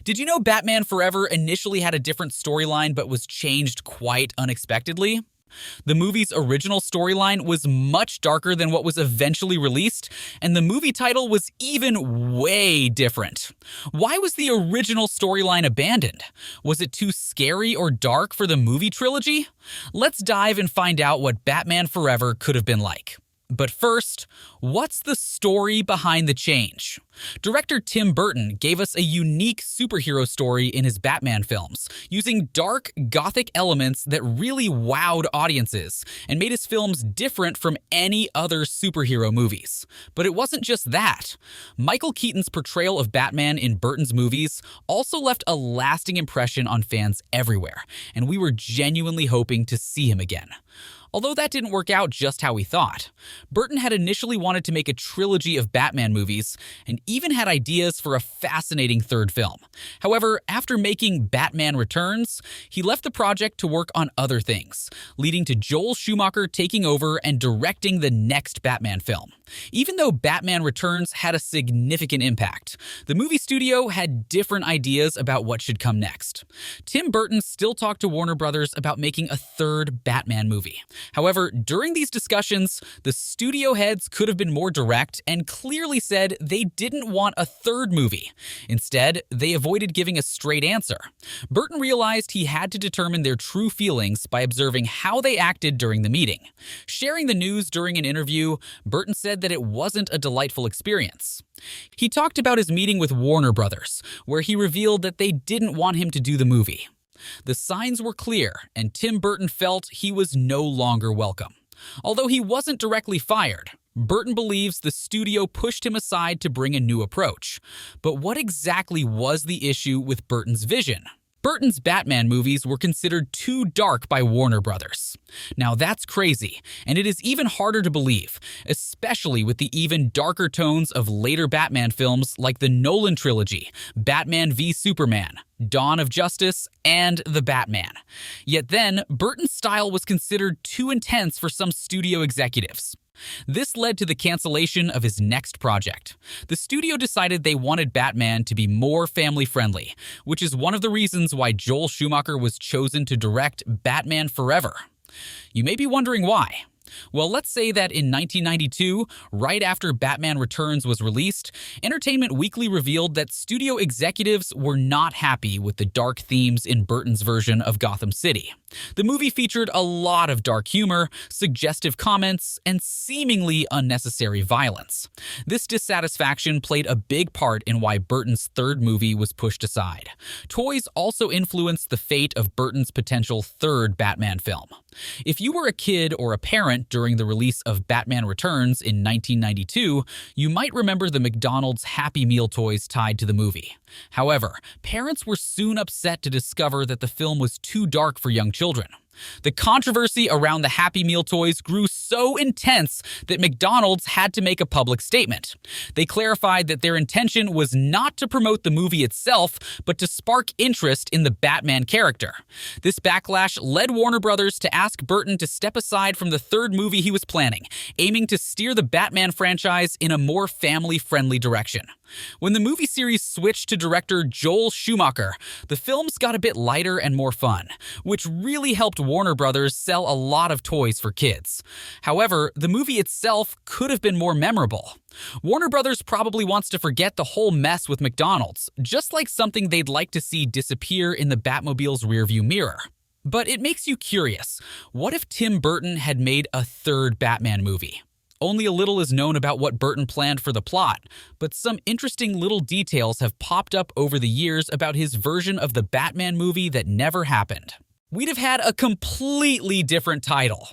Did you know Batman Forever initially had a different storyline but was changed quite unexpectedly? The movie's original storyline was much darker than what was eventually released, and the movie title was even way different. Why was the original storyline abandoned? Was it too scary or dark for the movie trilogy? Let's dive and find out what Batman Forever could have been like. But first, what's the story behind the change? Director Tim Burton gave us a unique superhero story in his Batman films, using dark, gothic elements that really wowed audiences and made his films different from any other superhero movies. But it wasn't just that. Michael Keaton's portrayal of Batman in Burton's movies also left a lasting impression on fans everywhere, and we were genuinely hoping to see him again. Although that didn't work out just how we thought. Burton had initially wanted to make a trilogy of Batman movies and even had ideas for a fascinating third film. However, after making Batman Returns, he left the project to work on other things, leading to Joel Schumacher taking over and directing the next Batman film. Even though Batman Returns had a significant impact, the movie studio had different ideas about what should come next. Tim Burton still talked to Warner Brothers about making a third Batman movie. However, during these discussions, the studio heads could have been more direct and clearly said they didn't want a third movie. Instead, they avoided giving a straight answer. Burton realized he had to determine their true feelings by observing how they acted during the meeting. Sharing the news during an interview, Burton said that it wasn't a delightful experience. He talked about his meeting with Warner Brothers, where he revealed that they didn't want him to do the movie. The signs were clear, and Tim Burton felt he was no longer welcome. Although he wasn't directly fired, Burton believes the studio pushed him aside to bring a new approach. But what exactly was the issue with Burton's vision? Burton's Batman movies were considered too dark by Warner Brothers. Now that's crazy, and it is even harder to believe, especially with the even darker tones of later Batman films like the Nolan trilogy, Batman v Superman, Dawn of Justice, and The Batman. Yet then, Burton's style was considered too intense for some studio executives. This led to the cancellation of his next project. The studio decided they wanted Batman to be more family-friendly, which is one of the reasons why Joel Schumacher was chosen to direct Batman Forever. You may be wondering why. Well, let's say that in 1992, right after Batman Returns was released, Entertainment Weekly revealed that studio executives were not happy with the dark themes in Burton's version of Gotham City. The movie featured a lot of dark humor, suggestive comments, and seemingly unnecessary violence. This dissatisfaction played a big part in why Burton's third movie was pushed aside. Toys also influenced the fate of Burton's potential third Batman film. If you were a kid or a parent during the release of Batman Returns in 1992, you might remember the McDonald's Happy Meal toys tied to the movie. However, parents were soon upset to discover that the film was too dark for young children. The controversy around the Happy Meal toys grew so intense that McDonald's had to make a public statement. They clarified that their intention was not to promote the movie itself, but to spark interest in the Batman character. This backlash led Warner Brothers to ask Burton to step aside from the third movie he was planning, aiming to steer the Batman franchise in a more family-friendly direction. When the movie series switched to director Joel Schumacher, the films got a bit lighter and more fun, which really helped Warner Brothers sell a lot of toys for kids. However, the movie itself could have been more memorable. Warner Brothers probably wants to forget the whole mess with McDonald's, just like something they'd like to see disappear in the Batmobile's rearview mirror. But it makes you curious, what if Tim Burton had made a third Batman movie? Only a little is known about what Burton planned for the plot, but some interesting little details have popped up over the years about his version of the Batman movie that never happened. We'd have had a completely different title.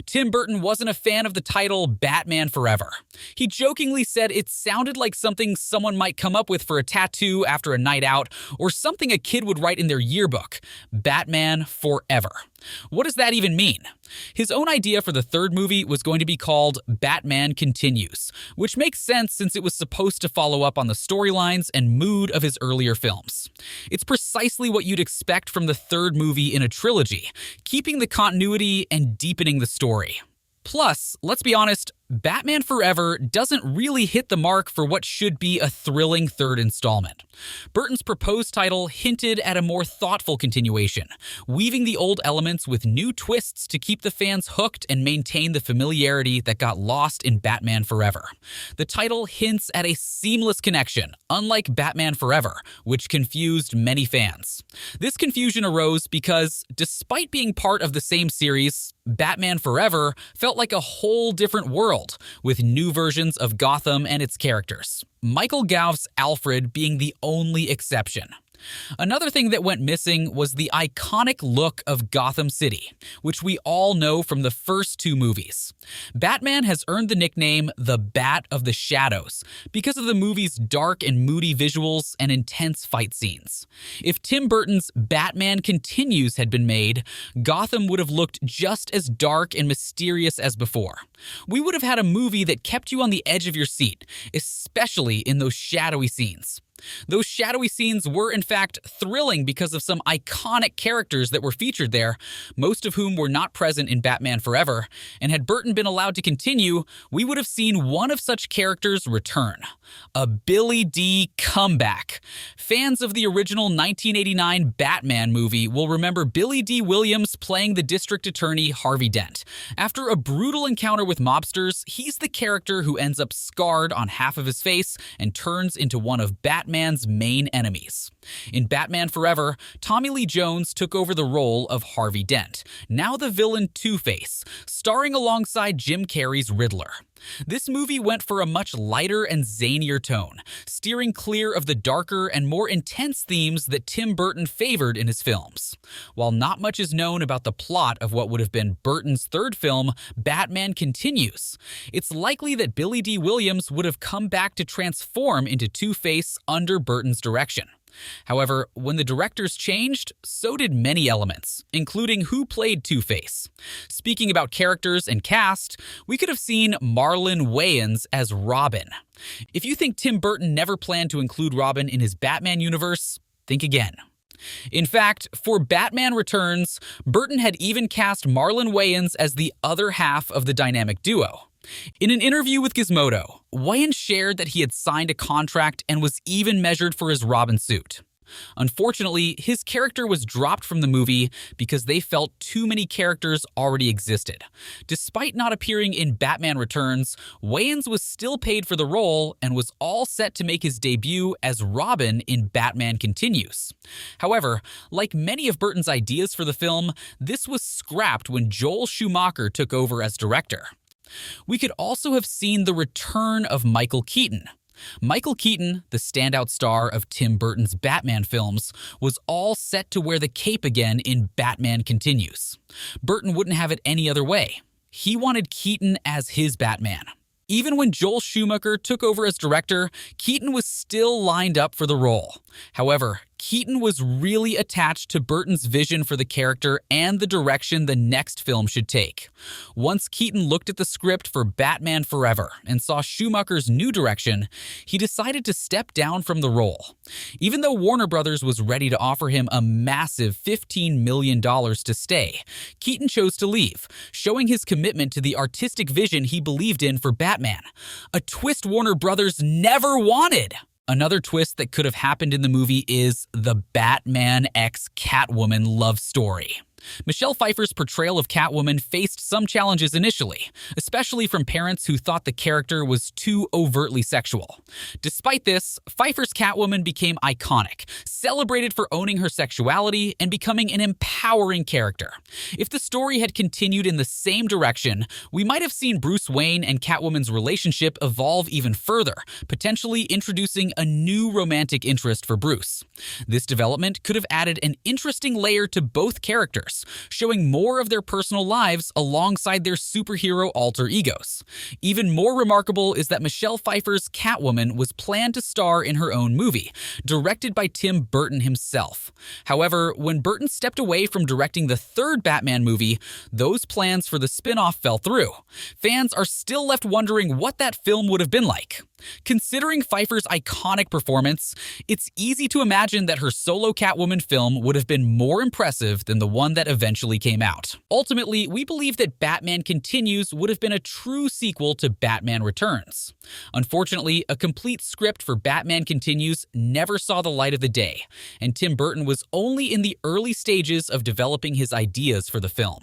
Tim Burton wasn't a fan of the title Batman Forever. He jokingly said it sounded like something someone might come up with for a tattoo after a night out, or something a kid would write in their yearbook, Batman Forever. What does that even mean? His own idea for the third movie was going to be called Batman Continues, which makes sense since it was supposed to follow up on the storylines and mood of his earlier films. It's precisely what you'd expect from the third movie in a trilogy, keeping the continuity and deepening the story. Plus, let's be honest, Batman Forever doesn't really hit the mark for what should be a thrilling third installment. Burton's proposed title hinted at a more thoughtful continuation, weaving the old elements with new twists to keep the fans hooked and maintain the familiarity that got lost in Batman Forever. The title hints at a seamless connection, unlike Batman Forever, which confused many fans. This confusion arose because, despite being part of the same series, Batman Forever felt like a whole different world, with new versions of Gotham and its characters, Michael Gough's Alfred being the only exception. Another thing that went missing was the iconic look of Gotham City, which we all know from the first two movies. Batman has earned the nickname the Bat of the Shadows because of the movie's dark and moody visuals and intense fight scenes. If Tim Burton's Batman Continues had been made, Gotham would have looked just as dark and mysterious as before. We would have had a movie that kept you on the edge of your seat, especially in those shadowy scenes. Those shadowy scenes were, in fact, thrilling because of some iconic characters that were featured there, most of whom were not present in Batman Forever, and had Burton been allowed to continue, we would have seen one of such characters return. A Billy Dee comeback. Fans of the original 1989 Batman movie will remember Billy Dee Williams playing the district attorney Harvey Dent. After a brutal encounter with mobsters, he's the character who ends up scarred on half of his face and turns into one of Batman's main enemies. In Batman Forever, Tommy Lee Jones took over the role of Harvey Dent, now the villain Two-Face, starring alongside Jim Carrey's Riddler. This movie went for a much lighter and zanier tone, steering clear of the darker and more intense themes that Tim Burton favored in his films. While not much is known about the plot of what would have been Burton's third film, Batman Continues, it's likely that Billy Dee Williams would have come back to transform into Two-Face under Burton's direction. However, when the directors changed, so did many elements, including who played Two-Face. Speaking about characters and cast, we could have seen Marlon Wayans as Robin. If you think Tim Burton never planned to include Robin in his Batman universe, think again. In fact, for Batman Returns, Burton had even cast Marlon Wayans as the other half of the dynamic duo. In an interview with Gizmodo, Wayans shared that he had signed a contract and was even measured for his Robin suit. Unfortunately, his character was dropped from the movie because they felt too many characters already existed. Despite not appearing in Batman Returns, Wayans was still paid for the role and was all set to make his debut as Robin in Batman Continues. However, like many of Burton's ideas for the film, this was scrapped when Joel Schumacher took over as director. We could also have seen the return of Michael Keaton. Michael Keaton, the standout star of Tim Burton's Batman films, was all set to wear the cape again in Batman Continues. Burton wouldn't have it any other way. He wanted Keaton as his Batman. Even when Joel Schumacher took over as director, Keaton was still lined up for the role. However, Keaton was really attached to Burton's vision for the character and the direction the next film should take. Once Keaton looked at the script for Batman Forever and saw Schumacher's new direction, he decided to step down from the role. Even though Warner Brothers was ready to offer him a massive $15 million to stay, Keaton chose to leave, showing his commitment to the artistic vision he believed in for Batman, a twist Warner Brothers never wanted. Another twist that could have happened in the movie is the Batman x Catwoman love story. Michelle Pfeiffer's portrayal of Catwoman faced some challenges initially, especially from parents who thought the character was too overtly sexual. Despite this, Pfeiffer's Catwoman became iconic, celebrated for owning her sexuality and becoming an empowering character. If the story had continued in the same direction, we might have seen Bruce Wayne and Catwoman's relationship evolve even further, potentially introducing a new romantic interest for Bruce. This development could have added an interesting layer to both characters, showing more of their personal lives alongside their superhero alter egos. Even more remarkable is that Michelle Pfeiffer's Catwoman was planned to star in her own movie, directed by Tim Burton himself. However, when Burton stepped away from directing the third Batman movie, those plans for the spin-off fell through. Fans are still left wondering what that film would have been like. Considering Pfeiffer's iconic performance, it's easy to imagine that her solo Catwoman film would have been more impressive than the one that eventually came out. Ultimately, we believe that Batman Continues would have been a true sequel to Batman Returns. Unfortunately, a complete script for Batman Continues never saw the light of the day, and Tim Burton was only in the early stages of developing his ideas for the film.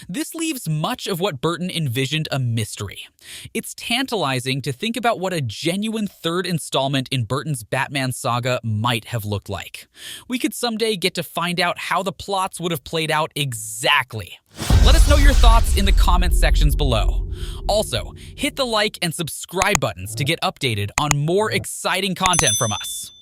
This leaves much of what Burton envisioned a mystery. It's tantalizing to think about what a genuine third installment in Burton's Batman saga might have looked like. We could someday get to find out how the plots would have played out exactly. Let us know your thoughts in the comment sections below. Also, hit the like and subscribe buttons to get updated on more exciting content from us.